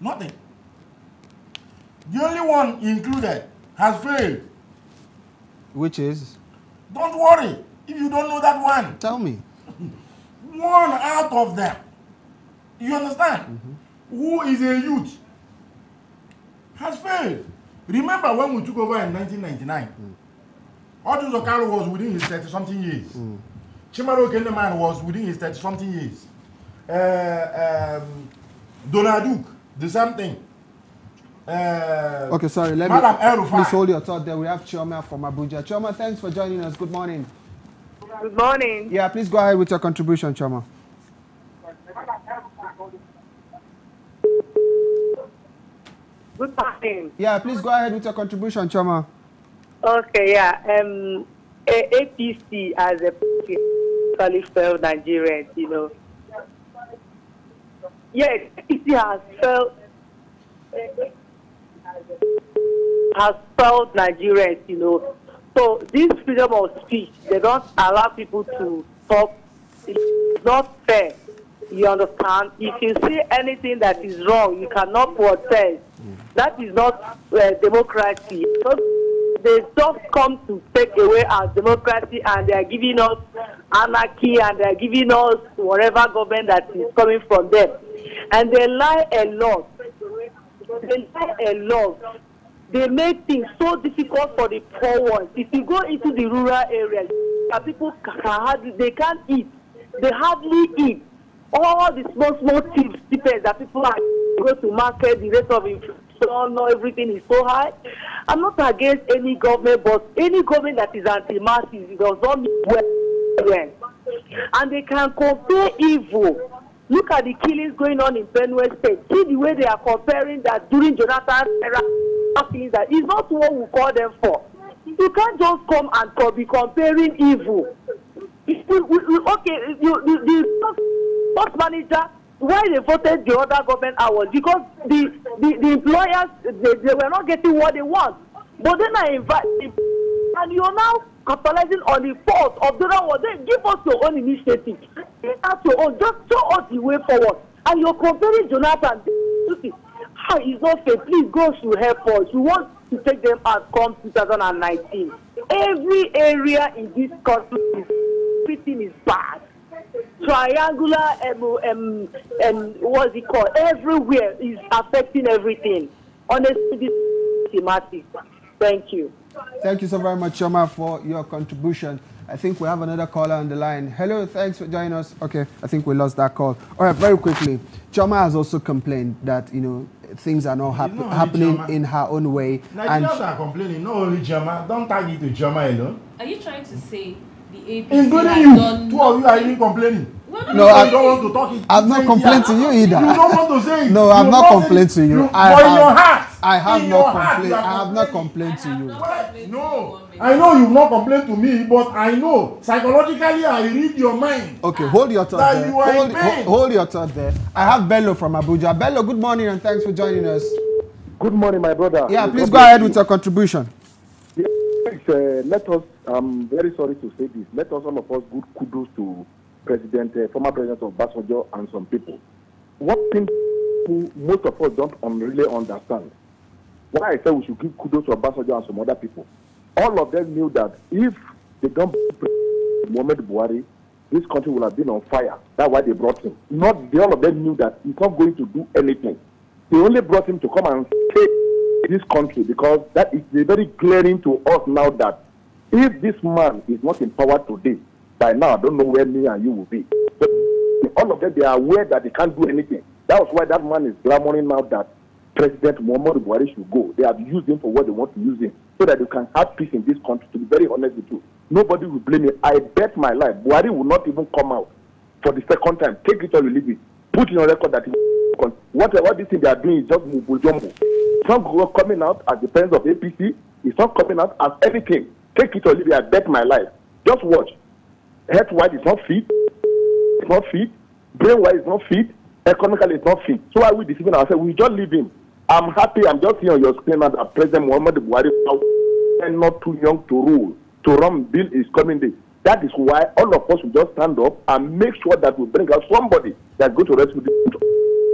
Nothing. The only one included has failed. Which is? Don't worry if you don't know that one. Tell me. One out of them. You understand? Who is a youth has failed. Remember when we took over in 1999? Otto Zokaro was within his 30-something years. Chimaro Kendeman was within his 30-something years. Donaduk, the same thing. Okay, sorry, let me please hold your thought there. We have Chioma from Abuja. Chioma, thanks for joining us. Good morning. Good morning. Yeah, please go ahead with your contribution, Chioma. Good morning. Yeah, please go ahead with your contribution, Chioma. Okay, yeah. APC as a politically failed Nigerian, you know. Yeah, APC has failed Nigerians, you know. So this freedom of speech, they don't allow people to talk. It's not fair. You understand? If you see anything that is wrong, you cannot protest. That is not democracy. they just come to take away our democracy, and they are giving us anarchy, and they are giving us whatever government that is coming from them. And they lie a lot. They lie a lot. They make things so difficult for the poor ones. If you go into the rural areas, people they can't eat. They hardly eat. All the small tips that people are going to market, the rate of inflation, everything is so high. I'm not against any government, but any government that is anti-masses does not mean well. And they can compare evil. Look at the killings going on in Benue State. See the way they are comparing that during Jonathan's era. That is not what we call them for. You can't just come and be comparing evil. Okay, the first manager, why they voted the other government hours? Because the employers, they were not getting what they want. But then I invite them, and you're now capitalizing on the fault of the other one. Then give us your own initiative. Give us your own. Just show us the way forward. And you're comparing Jonathan. How is not fair? Please, God should help us. We want to take them out come 2019. Every area in this country, everything is bad. Triangular, what's it called? Everywhere is affecting everything. Honestly, this is thematic. Thank you. Thank you so very much, Choma, for your contribution. I think we have another caller on the line. Hello, thanks for joining us. Okay, I think we lost that call. All right, very quickly. Choma has also complained that, things are not happening in her own way. Nigerians are complaining, not only Choma. Don't tag it to Choma alone. Are you trying to say the APC including you? Two of you are even complaining. No, I don't want to talk it. I've not complained to you either. You don't want to say it. No, I've not complained to you. But in your heart. I have not complained. I have not complained to you. No. I know you've not complained to me, but I know psychologically I read your mind. Okay, hold your thought there. Hold your thought there. I have Bello from Abuja. Bello, good morning and thanks for joining us. Good morning, my brother. Yeah, please go ahead with your contribution. Yes, let us, I'm very sorry to say this, let us all of us give kudos to former President of Basanjo and some people. One thing most of us don't really understand, why I say we should give kudos to Basanjo and some other people. All of them knew that if they don't bring Muhammad Buhari, this country will have been on fire. That's why they brought him. All of them knew that he's not going to do anything. They only brought him to come and save this country because that is very glaring to us now that if this man is not in power today, by now I don't know where me and you will be. So all of them, they are aware that they can't do anything. That was why that man is clamoring now that President Muhammad Buhari should go. They have used him for what they want to use him, so that they can have peace in this country. To be very honest with you, nobody will blame me. I bet my life Buhari will not even come out for the second time. Take it or you leave it. Put in your record that whatever this thing they are doing is just mumbo jumbo. It's not coming out as the president of APC. It's not coming out as anything. Take it or leave it. I bet my life. Just watch. Health-wise, it's not fit. It's not fit. Brain-wise, it's not fit. Economically, it's not fit. So why are we deceiving ourselves? We just leave him. I'm happy. I'm just here on your screen now that President Muhammad Buhari is not too young to rule. To run bill is coming there. That is why all of us will just stand up and make sure that we bring out somebody that's going to rescue this country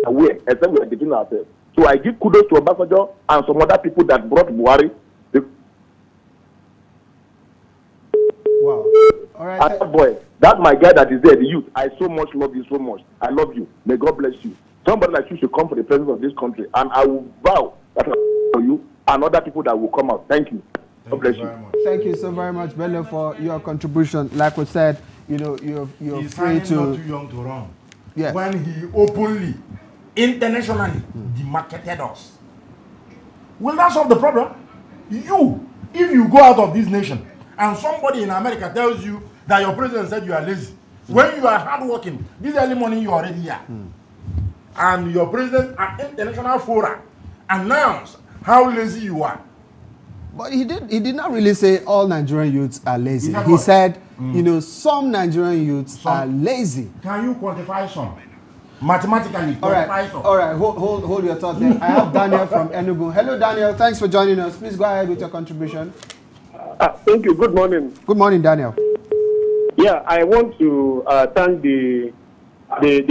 away, except we are giving ourselves. So I give kudos to Obasanjo and some other people that brought Buhari. Wow. All right. That boy, that my guy that is there, the youth, I so much love you so much. I love you. May God bless you. Somebody like you should come for the president of this country, and I will vow that for you and other people that will come out. Thank you. God bless you. Thank you so very much, Bello, for your contribution. Like we said, you're He's free to. not too young to run. Yes. When he openly, internationally, demarketed us. Will that solve the problem? If you go out of this nation and somebody in America tells you that your president said you are lazy, when you are hardworking, this early morning you are already here. And your president at international fora announced how lazy you are. But he did not really say all Nigerian youths are lazy. He said, some Nigerian youths are lazy. Can you quantify some? Mathematically, quantify some. All right. Hold your thought there. I have Daniel from Enugu. Hello, Daniel. Thanks for joining us. Please go ahead with your contribution. Thank you. Good morning. Good morning, Daniel. Yeah, I want to thank the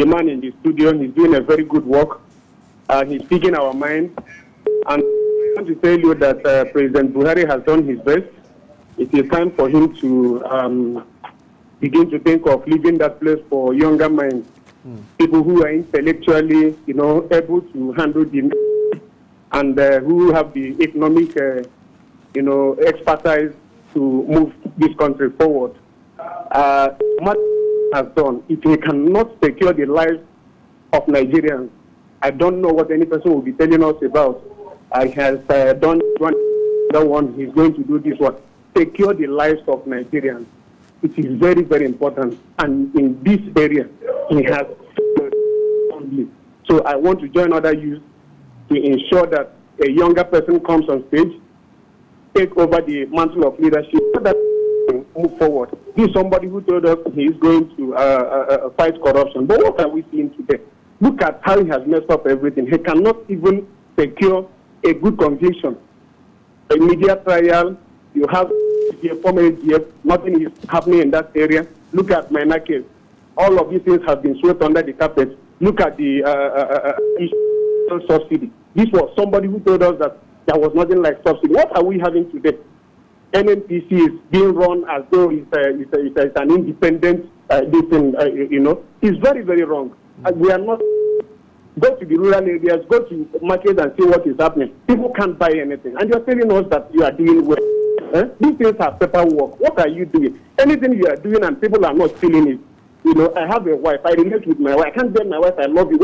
man in the studio. He's doing a very good work. He's speaking our mind. And want to tell you that President Buhari has done his best. It is time for him to begin to think of leaving that place for younger minds, people who are intellectually, able to handle the and who have the economic, expertise to move this country forward. What has done, if he cannot secure the lives of Nigerians, I don't know what any person will be telling us about. I has done one, he's going to do this one. Secure the lives of Nigerians. It is very, very important. And in this area, he has only. So I want to join other youth to ensure that a younger person comes on stage, take over the mantle of leadership, so that move forward. This is somebody who told us he is going to fight corruption. But what are we seeing today? Look at how he has messed up everything. He cannot even secure a good conviction. A media trial, you have a former AGF, nothing is happening in that area. Look at Minor case. All of these things have been swept under the carpet. Look at the subsidy. This was somebody who told us that there was nothing like subsidy. What are we having today? NNPC is being run as though it's an independent It's very, very wrong. We are not. Go to the rural areas, go to markets and see what is happening. People can't buy anything. And you're telling us that you are doing well. These things are paperwork. What are you doing? Anything you are doing and people are not feeling it. I have a wife. I relate with my wife. I can't tell my wife I love you.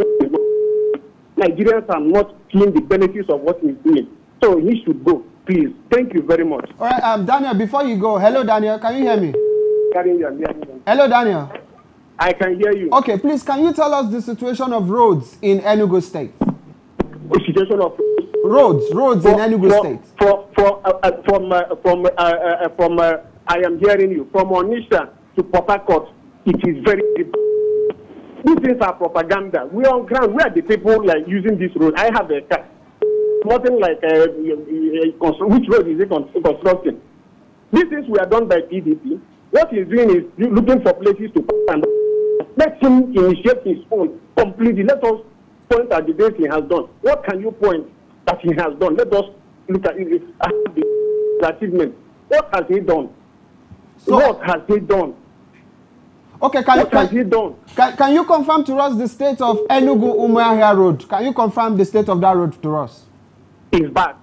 Nigerians are not seeing the benefits of what he's doing. So he should go. Please. Thank you very much. All right, Daniel, before you go, hello, Daniel. Can you hear me? Hello, Daniel. I can hear you. Okay, please, can you tell us the situation of roads in Enugu State? The situation of roads in Enugu State. From I am hearing you from Onitsha to Port Harcourt. It is very. These things are propaganda. We are on ground. We are the people like using this road. I have a car. Nothing like which road is it constructing? These things were done by PDP. What he's doing is looking for places to and let him initiate his own completely. Let us point at the things he has done. What can you point that he has done? Let us look at the achievement. What has he done? So, what has he done? Okay, can you confirm to us the state of Enugu Umuahia Road? Can you confirm the state of that road to us? It's bad.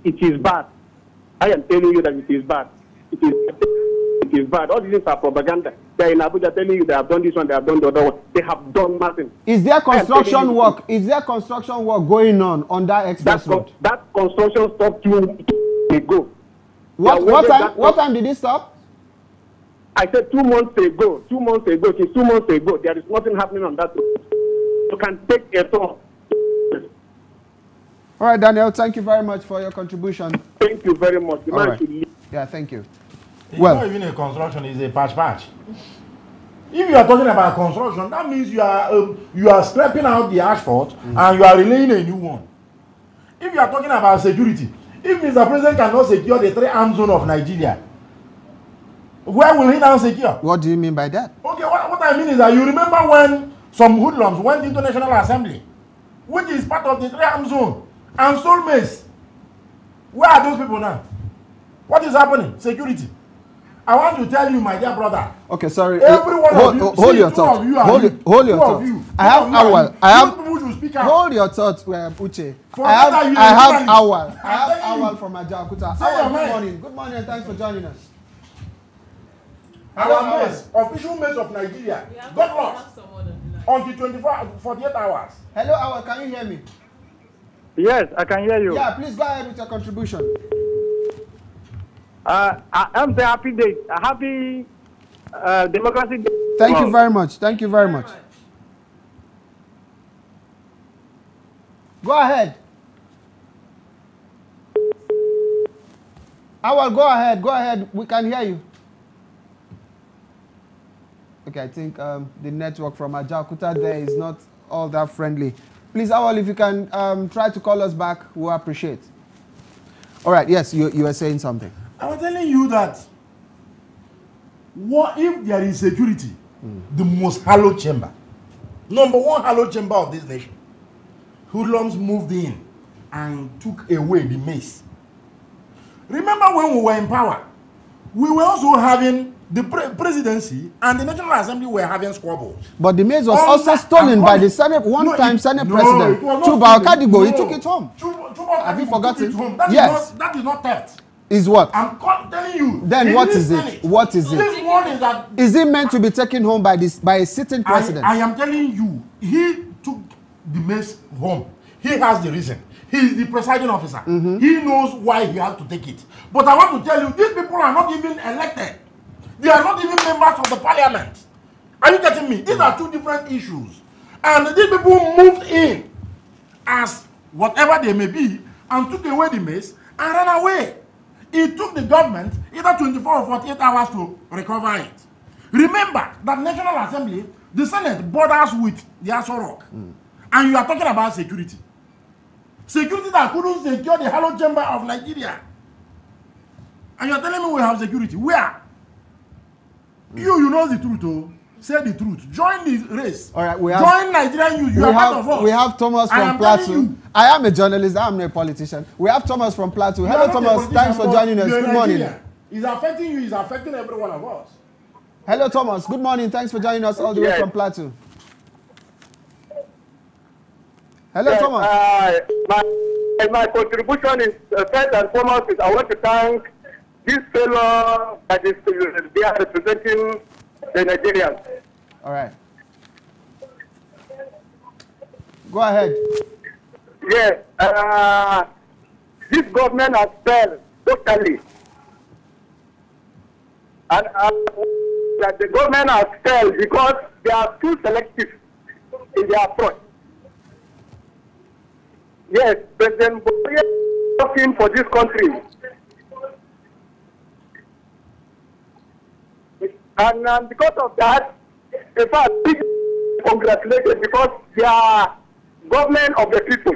It is bad. I am telling you that it is bad. It is bad. All these things are propaganda. They are in Abuja telling you they have done this one, they have done the other one. They have done nothing. Is there construction work? Is there construction work going on that express road? That construction stopped 2 months ago. What time did it stop? I said 2 months ago. 2 months ago. Since 2 months ago, there is nothing happening on that road. You can take a tour. All right, Daniel, thank you very much for your contribution. Thank you very much. Yeah, thank you. It's not even a construction, it's a patch. If you are talking about construction, that means you are scraping out the asphalt and you are relaying a new one. If you are talking about security, if Mr. President cannot secure the 3-arm zone of Nigeria, where will he now secure? What do you mean by that? Okay, what I mean is that you remember when some hoodlums went into National Assembly, which is part of the 3-arm zone, and soulmates. Where are those people now? What is happening? Security. I want to tell you, my dear brother. Okay, sorry. Everyone of you, hold your thought. Hold your thought. I have Awal. Hold your thought, Uche. I have Awal from Ajaokuta. Awal, good morning. Good morning and thanks for joining us. Our mates, official mates of Nigeria, got lost until 48 hours. Hello, Awal, can you hear me? Yes, I can hear you. Yeah, please go ahead with your contribution. I'm the happy day. A happy democracy day. Thank you very much. Thank you very much. Go ahead. Awal, go ahead. Go ahead. We can hear you. Okay, I think the network from Ajaokuta there is not all that friendly. Please, Awal, if you can try to call us back, we'll appreciate. All right, yes, you were saying something. I was telling you that what if there is security, the most hallowed chamber, number one hallowed chamber of this nation, hoodlums moved in, and took away the mace. Remember when we were in power, we were also having the presidency and the National Assembly were having squabbles. But the mace was also stolen by the Senate, Senate President, Chuba Okadigbo. He took it home. Have you forgotten? Yes. That is not theft. Is what? I'm telling you. Then what is it? What is it? This one is that. Is it meant to be taken home by a sitting president? I am telling you, he took the mace home. He has the reason. He is the presiding officer. He knows why he has to take it. But I want to tell you, these people are not even elected. They are not even members of the parliament. Are you getting me? These are two different issues. And these people moved in as whatever they may be and took away the mace and ran away. It took the government either 24 or 48 hours to recover it. Remember that National Assembly, the Senate borders with the Aso Rock. And you are talking about security. Security that couldn't secure the Hallowed Chamber of Nigeria. And you are telling me we have security. Where? You know the truth, oh. Say the truth. Join the race. All right, join Nigerian youth. You are part of us. We have Thomas from Plateau. I am a journalist. I am not a politician. We have Thomas from Plateau. Hello, Thomas. Thanks for joining us. Good morning. It's affecting you. It's affecting every one of us. Hello, Thomas. Good morning. Thanks for joining us all the way from Plateau. Hello, Thomas. My contribution is first and foremost is I want to thank this fellow that is they are representing the Nigerians. All right. Go ahead. Yes. This government has failed totally. And that the government has failed because they are too selective in their approach. Yes, President Buhari is working for this country. And because of that, in fact, congratulated because they are government of the people.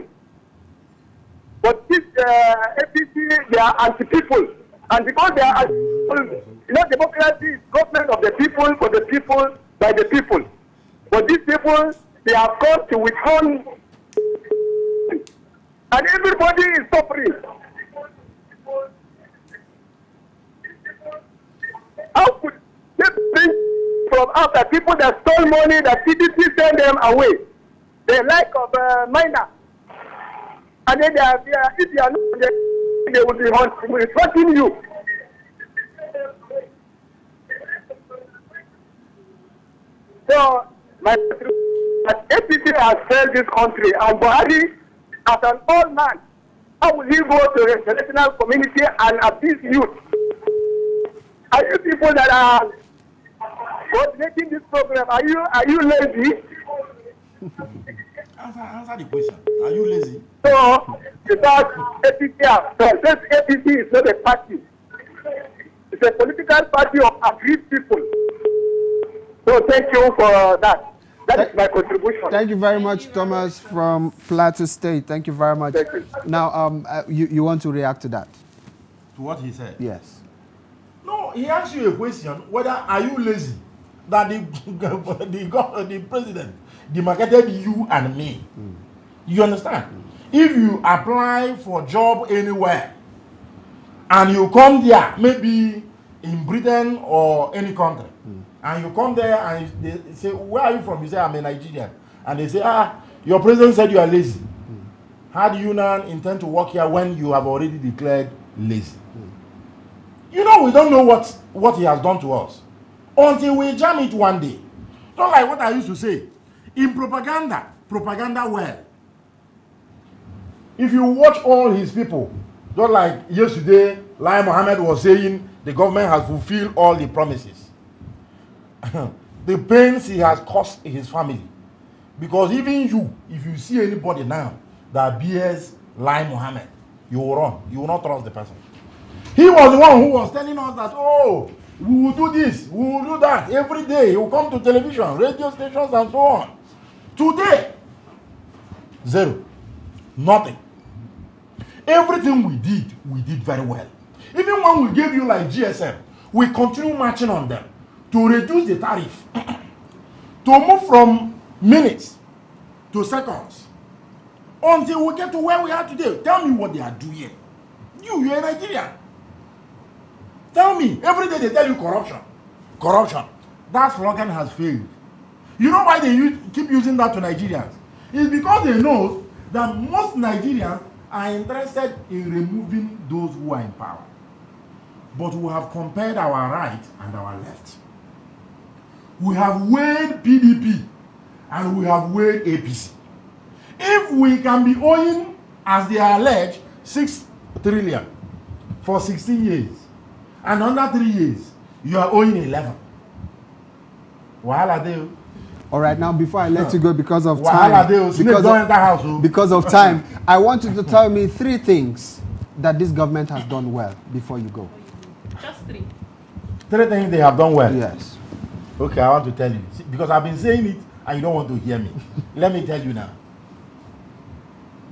But this APC, they are anti-people. And because they are anti-people, you know, democracy is government of the people, for the people, by the people. But these people, they have come to withhold, and everybody is suffering. How could they bring from after people that stole money, that CDP send them away? The like of minor. And then if they are not, they will be hurting you. So, my APC has failed this country, and Buhari, as an old man, how will he go to the international community and abuse youth? Are you people that are coordinating this program, are you lazy? Answer the question. Are you lazy? So, because APC is not a party. It's a political party of aggrieved people. So thank you for that. That is my contribution. Thank you very much, Thomas from Plateau State. Thank you very much. Thank you. Now, you want to react to that? To what he said? Yes. No, he asked you a question, whether are you lazy? That the president demarcated you and me. You understand? If you apply for a job anywhere, and you come there, maybe in Britain or any country, and you come there and they say, where are you from? You say, I'm a Nigerian. And they say, your president said you are lazy. How do you now intend to work here when you have already declared lazy? You know, we don't know what he has done to us until we jam it one day. Don't like what I used to say. In propaganda well. If you watch all his people, just like yesterday, Lai Mohammed was saying the government has fulfilled all the promises. The pains he has caused his family. Because even you, if you see anybody now that bears Lai Mohammed, you will run. You will not trust the person. He was the one who was telling us that, oh, we will do this, we will do that. Every day he will come to television, radio stations and so on. Today, zero. Nothing. Everything we did very well. Even when we gave you like GSM, we continue marching on them to reduce the tariff, to move from minutes to seconds, until we get to where we are today. Tell me what they are doing. You're a Nigerian. Tell me. Every day they tell you corruption. Corruption. That slogan has failed. You know why they keep using that to Nigerians? It's because they know that most Nigerians are interested in removing those who are in power. But we have compared our right and our left. We have weighed PDP and we have weighed APC. If we can be owing, as they allege, 6 trillion for 16 years, and under 3 years, you are owing 11. Wahala dey. All right, now before I let you go, because of time, because of time, I want you to tell me 3 things that this government has done well before you go. Just 3. 3 things they have done well? Yes. Okay, I want to tell you. Because I've been saying it and you don't want to hear me. Let me tell you now.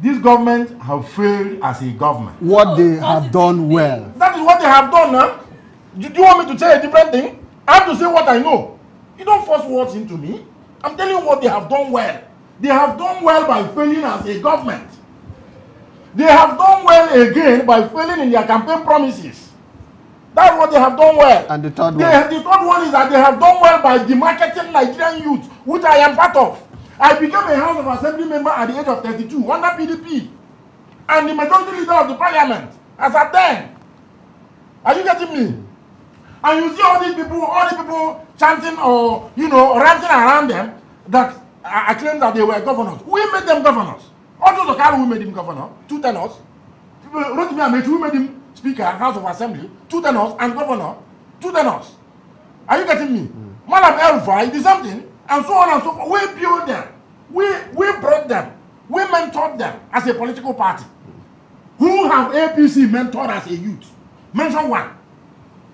This government have failed as a government. What they have done well. That is what they have done now. Do you want me to say a different thing? I have to say what I know. You don't force words into me. I'm telling you what they have done well. They have done well by failing as a government. They have done well again by failing in their campaign promises. That's what they have done well. And the third one? The third one is that they have done well by demarketing Nigerian youth, which I am part of. I became a House of Assembly member at the age of 32 under PDP. And the majority leader of the parliament as at then. Are you getting me? And you see all the people chanting or, ranting around them that I claim that they were governors. We made them governors. Also, Okaru, we made him governor, 2 tenors. Rotimi Amechi, we made him Speaker, House of Assembly, 2 tenors, and governor, 2 tenors. Are you getting me? Madam El-Rufai, the same thing, and so on and so forth. We built them. We brought them. We mentored them as a political party. Who have APC mentored as a youth? Mention one.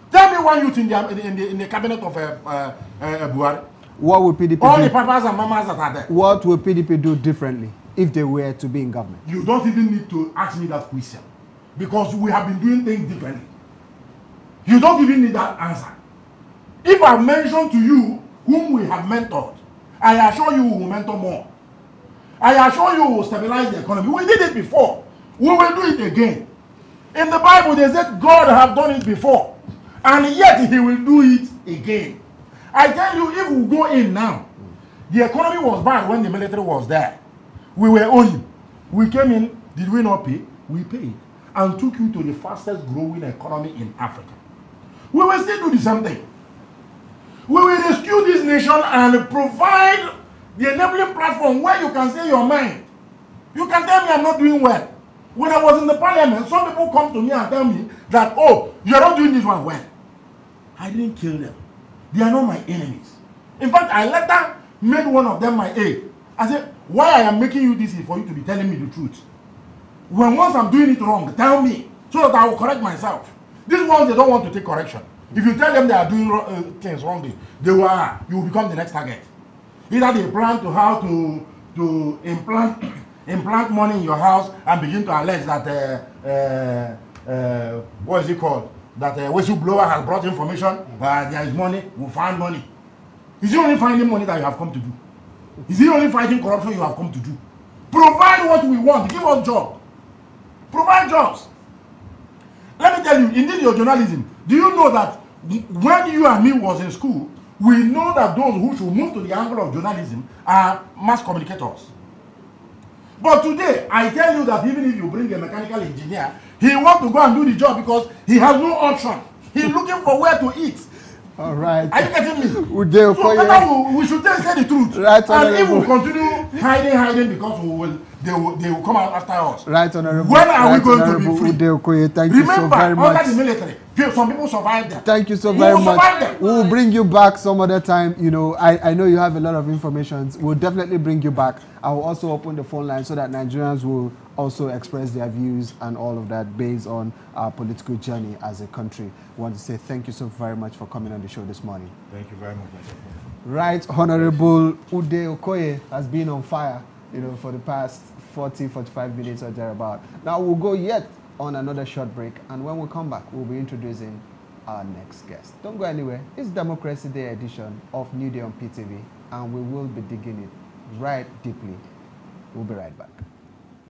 Tell me one youth in the cabinet of Buhari. What would PDP all do? the papas and mamas that are there. What would PDP do differently if they were to be in government? You don't even need to ask me that question. Because we have been doing things differently. You don't even need that answer. If I mention to you whom we have mentored, I assure you we will mentor more. I assure you we will stabilize the economy. We did it before. We will do it again. In the Bible, they said God have done it before. And yet he will do it again. I tell you, if we go in now, the economy was bad when the military was there. We were owing. We came in, did we not pay? We paid. And took you to the fastest growing economy in Africa. We will still do the same thing. We will rescue this nation and provide the enabling platform where you can say your mind. You can tell me I'm not doing well. When I was in the parliament, some people come to me and tell me that, oh, you're not doing this one well. I didn't kill them. They are not my enemies. In fact, I later made one of them my aide. I said, why I am making you this is for you to be telling me the truth. When once I'm doing it wrong, tell me so that I will correct myself. These ones, they don't want to take correction. If you tell them they are doing things wrongly, you will become the next target. Either they plan to how to implant money in your house and begin to allege that what is it called? That whistleblower has brought information. There is money. We found money. Is it only finding money that you have come to do? Is it only fighting corruption you have come to do? Provide what we want. Give us jobs. Provide jobs. Let me tell you, in this your journalism, do you know that when you and me was in school, we know that those who should move to the angle of journalism are mass communicators. But today, I tell you that even if you bring a mechanical engineer, he wants to go and do the job because he has no option. He's looking for where to eat. All right. Are you getting me? Udeh Okoye. So we should say the truth. Right, and if we continue hiding because they will come out after us. Right, Honorable. When are we going to be free? Udeh Okoye, thank you so very much. Remember, under the military, some people survived them. Thank you so very much. We will bring you back some other time. You know, I know you have a lot of information. We'll definitely bring you back. I will also open the phone line so that Nigerians will also express their views and all of that based on our political journey as a country. I want to say thank you so very much for coming on the show this morning. Thank you very much. Right, Honorable Udeh Okoye has been on fire, you know, for the past 40-45 minutes or thereabout. Now we'll go yet on another short break, and when we come back, we'll be introducing our next guest. Don't go anywhere. It's Democracy Day edition of New Day on PTV, and we will be digging it right deeply. We'll be right back.